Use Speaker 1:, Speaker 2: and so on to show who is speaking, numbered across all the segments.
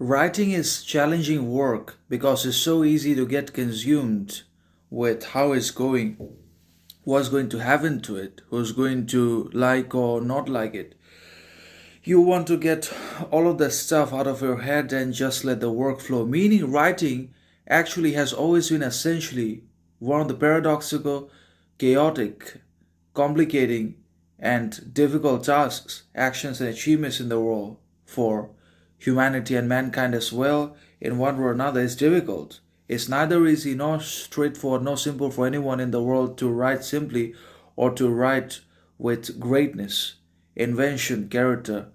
Speaker 1: Writing is challenging work because it's so easy to get consumed with how it's going, what's going to happen to it, who's going to like or not like it. You want to get all of that stuff out of your head and just let the work flow. Meaning, writing actually has always been essentially one of the paradoxical, chaotic, complicating, and difficult tasks, actions, and achievements in the world for humanity and mankind as well, in one way or another, is difficult. It's neither easy nor straightforward nor simple for anyone in the world to write simply or to write with greatness, invention, character,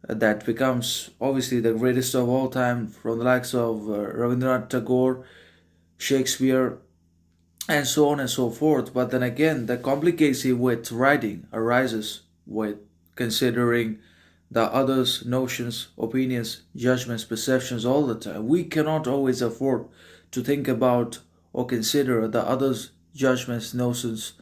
Speaker 1: that becomes obviously the greatest of all time from the likes of Rabindranath Tagore, Shakespeare, and so on and so forth. But then again, the complicacy with writing arises with considering the others' notions, opinions, judgments, perceptions all the time. We cannot always afford to think about or consider the others' judgments, notions,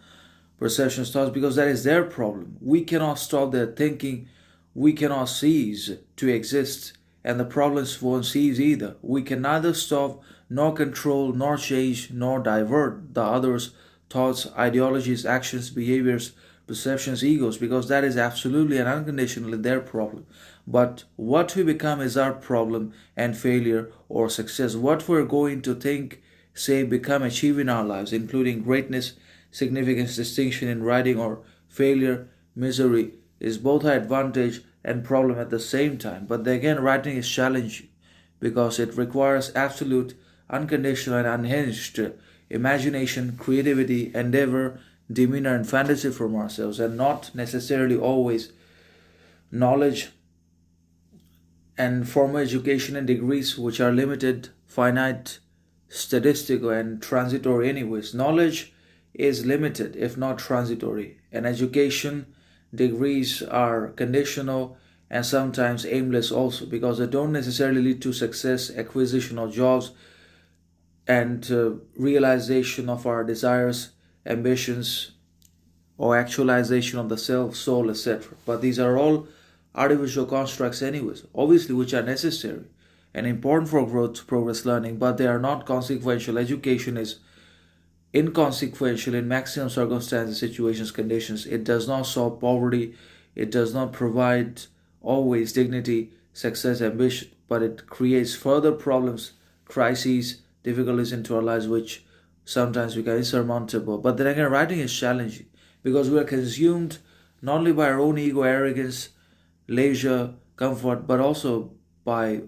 Speaker 1: perceptions, thoughts, because that is their problem. We cannot stop their thinking. We cannot cease to exist, and the problems won't cease either. We can neither stop, nor control, nor change, nor divert the others' thoughts, ideologies, actions, behaviors, perceptions, egos, because that is absolutely and unconditionally their problem. But what we become is our problem, and failure or success. What we're going to think, say, become, achieve in our lives, including greatness, significance, distinction in writing, or failure, misery, is both an advantage and problem at the same time. But then again, writing is challenging because it requires absolute, unconditional, and unhinged imagination, creativity, endeavor, demeanor, and fantasy from ourselves, and not necessarily always knowledge and formal education and degrees, which are limited, finite, statistical, and transitory, anyways. Knowledge is limited, if not transitory, and education degrees are conditional and sometimes aimless also because they don't necessarily lead to success, acquisition of jobs, and realization of our desires, ambitions, or actualization of the self, soul, etc. But these are all artificial constructs, anyways, obviously, which are necessary and important for growth, progress, learning, but they are not consequential. Education is inconsequential in maximum circumstances, situations, conditions. It does not solve poverty, it does not provide always dignity, success, ambition, but it creates further problems, crises, difficulties into our lives, which sometimes become insurmountable. But then again, writing is challenging because we are consumed not only by our own ego, arrogance, leisure, comfort, but also by